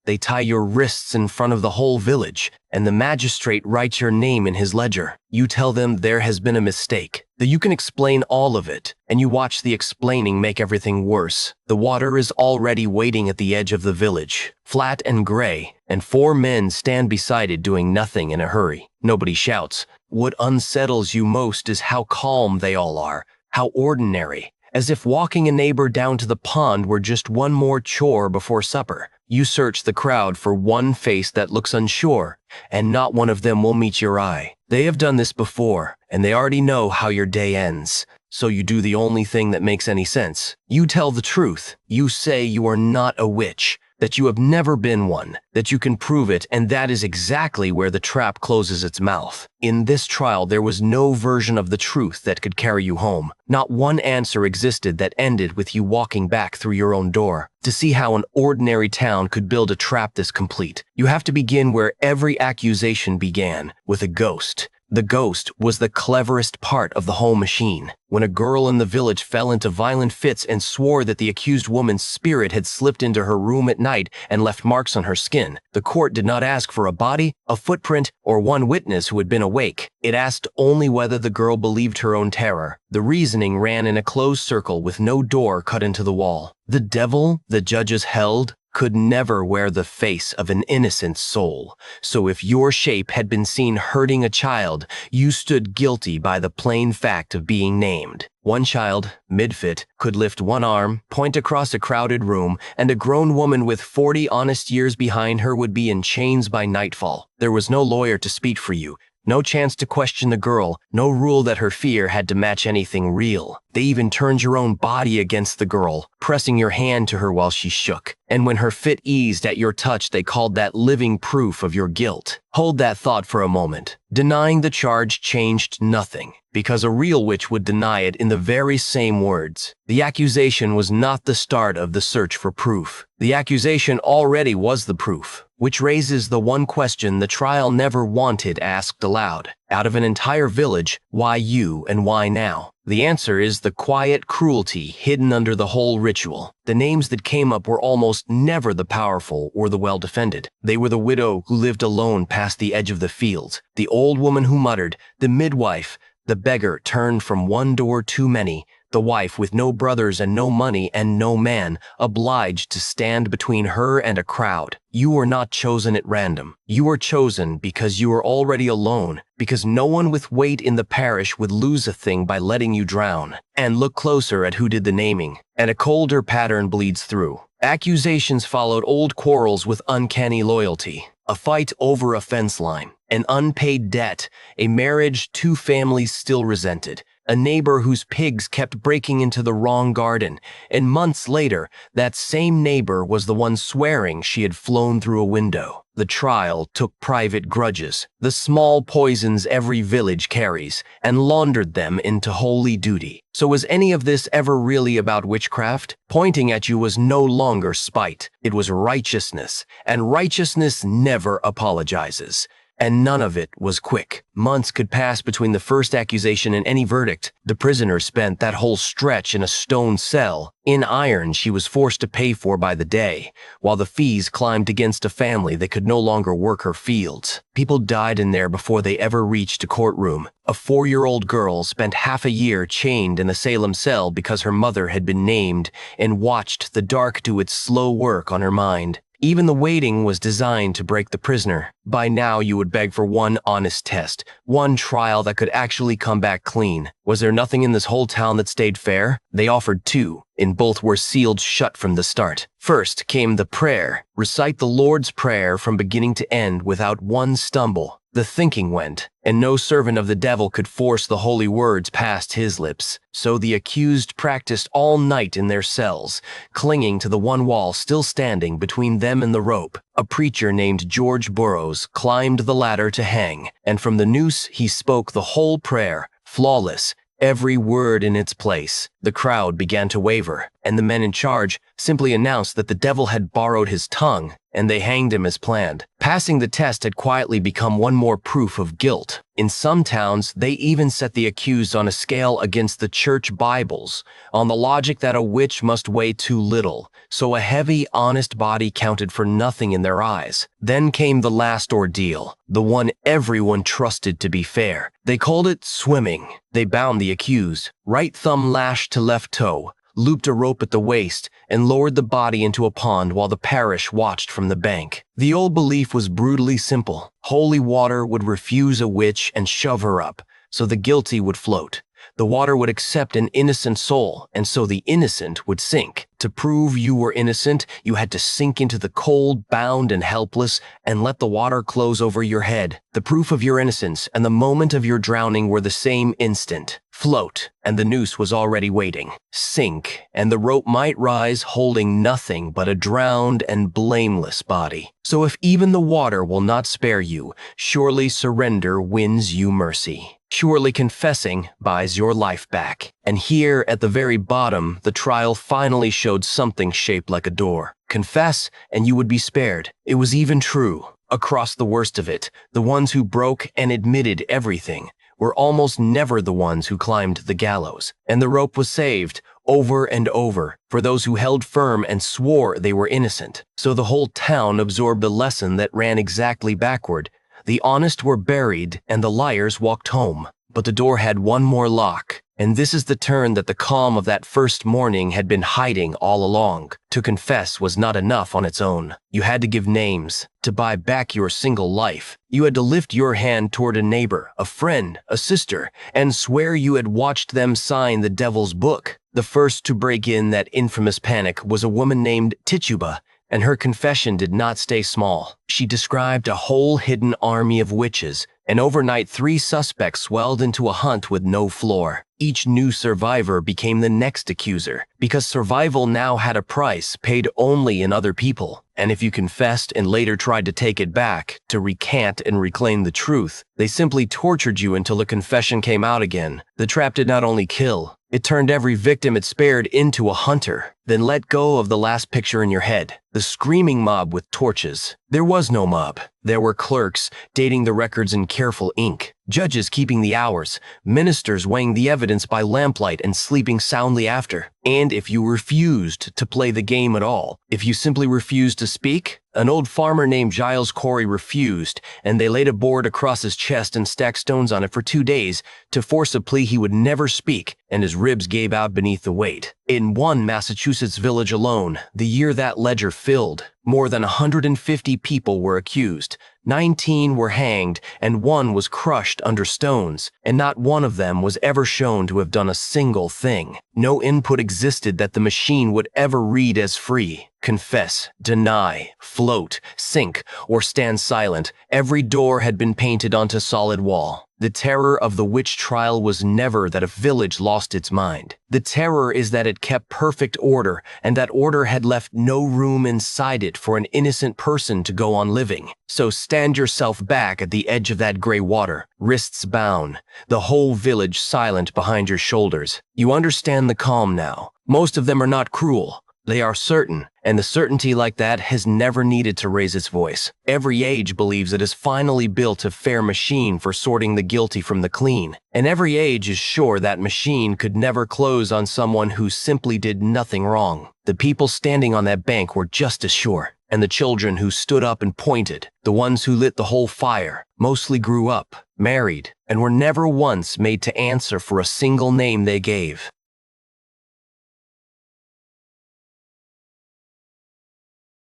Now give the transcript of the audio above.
They tie your wrists in front of the whole village, and the magistrate writes your name in his ledger. You tell them there has been a mistake, that you can explain all of it, and you watch the explaining make everything worse. The water is already waiting at the edge of the village, flat and gray, and 4 men stand beside it doing nothing in a hurry. Nobody shouts. What unsettles you most is how calm they all are, how ordinary, as if walking a neighbor down to the pond were just one more chore before supper. You search the crowd for one face that looks unsure, and not one of them will meet your eye. They have done this before, and they already know how your day ends. So you do the only thing that makes any sense. You tell the truth. You say you are not a witch, that you have never been one, that you can prove it, and that is exactly where the trap closes its mouth. In this trial, there was no version of the truth that could carry you home. Not one answer existed that ended with you walking back through your own door. To see how an ordinary town could build a trap this complete, you have to begin where every accusation began, with a ghost. The ghost was the cleverest part of the whole machine. When a girl in the village fell into violent fits and swore that the accused woman's spirit had slipped into her room at night and left marks on her skin, the court did not ask for a body, a footprint, or one witness who had been awake. It asked only whether the girl believed her own terror. The reasoning ran in a closed circle with no door cut into the wall. The devil, the judges held, could never wear the face of an innocent soul. So if your shape had been seen hurting a child, you stood guilty by the plain fact of being named. One child, mid-fit, could lift one arm, point across a crowded room, and a grown woman with 40 honest years behind her would be in chains by nightfall. There was no lawyer to speak for you, no chance to question the girl, no rule that her fear had to match anything real. They even turned your own body against the girl, pressing your hand to her while she shook. And when her fit eased at your touch, they called that living proof of your guilt. Hold that thought for a moment. Denying the charge changed nothing, because a real witch would deny it in the very same words. The accusation was not the start of the search for proof. The accusation already was the proof, which raises the one question the trial never wanted asked aloud. Out of an entire village, why you and why now? The answer is the quiet cruelty hidden under the whole ritual. The names that came up were almost never the powerful or the well-defended. They were the widow who lived alone past the edge of the fields, the old woman who muttered, the midwife, the beggar turned from one door too many, the wife with no brothers and no money and no man, obliged to stand between her and a crowd. You were not chosen at random. You were chosen because you were already alone, because no one with weight in the parish would lose a thing by letting you drown. And look closer at who did the naming, and a colder pattern bleeds through. Accusations followed old quarrels with uncanny loyalty. A fight over a fence line, an unpaid debt, a marriage 2 families still resented, a neighbor whose pigs kept breaking into the wrong garden, and months later, that same neighbor was the one swearing she had flown through a window. The trial took private grudges, the small poisons every village carries, and laundered them into holy duty. So was any of this ever really about witchcraft? Pointing at you was no longer spite. It was righteousness, and righteousness never apologizes. And none of it was quick. Months could pass between the first accusation and any verdict. The prisoner spent that whole stretch in a stone cell, in iron she was forced to pay for by the day, while the fees climbed against a family that could no longer work her fields. People died in there before they ever reached a courtroom. A 4-year-old girl spent half a year chained in a Salem cell because her mother had been named, and watched the dark do its slow work on her mind. Even the waiting was designed to break the prisoner. By now you would beg for one honest test, one trial that could actually come back clean. Was there nothing in this whole town that stayed fair? They offered 2, and both were sealed shut from the start. First came the prayer. Recite the Lord's Prayer from beginning to end without one stumble. The thinking went, and no servant of the devil could force the holy words past his lips. So the accused practiced all night in their cells, clinging to the one wall still standing between them and the rope. A preacher named George Burroughs climbed the ladder to hang, and from the noose he spoke the whole prayer, flawless, every word in its place. The crowd began to waver. and the men in charge simply announced that the devil had borrowed his tongue, and they hanged him as planned. Passing the test had quietly become one more proof of guilt. In some towns, they even set the accused on a scale against the church Bibles, on the logic that a witch must weigh too little, so a heavy, honest body counted for nothing in their eyes. Then came the last ordeal, the one everyone trusted to be fair. They called it swimming. They bound the accused, right thumb lashed to left toe, looped a rope at the waist, and lowered the body into a pond while the parish watched from the bank. The old belief was brutally simple. Holy water would refuse a witch and shove her up, so the guilty would float. The water would accept an innocent soul, and so the innocent would sink. To prove you were innocent, you had to sink into the cold, bound and helpless, and let the water close over your head. The proof of your innocence and the moment of your drowning were the same instant. Float, and the noose was already waiting. Sink, and the rope might rise holding nothing but a drowned and blameless body. So if even the water will not spare you, surely surrender wins you mercy. Surely confessing buys your life back. And here at the very bottom, the trial finally showed something shaped like a door. Confess, and you would be spared. It was even true. Across the worst of it, the ones who broke and admitted everything were almost never the ones who climbed the gallows. And the rope was saved, over and over, for those who held firm and swore they were innocent. So the whole town absorbed a lesson that ran exactly backward. The honest were buried, and the liars walked home. But the door had one more lock, and this is the turn that the calm of that first morning had been hiding all along. To confess was not enough on its own. You had to give names. To buy back your single life, you had to lift your hand toward a neighbor, a friend, a sister, and swear you had watched them sign the devil's book. The first to break in that infamous panic was a woman named Tituba, and her confession did not stay small. She described a whole hidden army of witches, and overnight 3 suspects swelled into a hunt with no floor. Each new survivor became the next accuser, because survival now had a price paid only in other people. And if you confessed and later tried to take it back, to recant and reclaim the truth, they simply tortured you until the confession came out again. The trap did not only kill, it turned every victim it spared into a hunter. Then let go of the last picture in your head, the screaming mob with torches. There was no mob. There were clerks dating the records in careful ink, judges keeping the hours, ministers weighing the evidence by lamplight and sleeping soundly after. And if you refused to play the game at all, if you simply refused to speak, an old farmer named Giles Corey refused, and they laid a board across his chest and stacked stones on it for 2 days to force a plea he would never speak, and his ribs gave out beneath the weight. In one Massachusetts village alone, the year that ledger filled, more than 150 people were accused. 19 were hanged, and 1 was crushed under stones, and not one of them was ever shown to have done a single thing. No input existed that the machine would ever read as free. Confess, deny, float, sink, or stand silent. Every door had been painted onto solid wall. The terror of the witch trial was never that a village lost its mind. The terror is that it kept perfect order, and that order had left no room inside it for an innocent person to go on living. So stand yourself back at the edge of that gray water, wrists bound, the whole village silent behind your shoulders. You understand the calm now. Most of them are not cruel. They are certain, and the certainty like that has never needed to raise its voice. Every age believes it has finally built a fair machine for sorting the guilty from the clean, and every age is sure that machine could never close on someone who simply did nothing wrong. The people standing on that bank were just as sure, and the children who stood up and pointed, the ones who lit the whole fire, mostly grew up, married, and were never once made to answer for a single name they gave.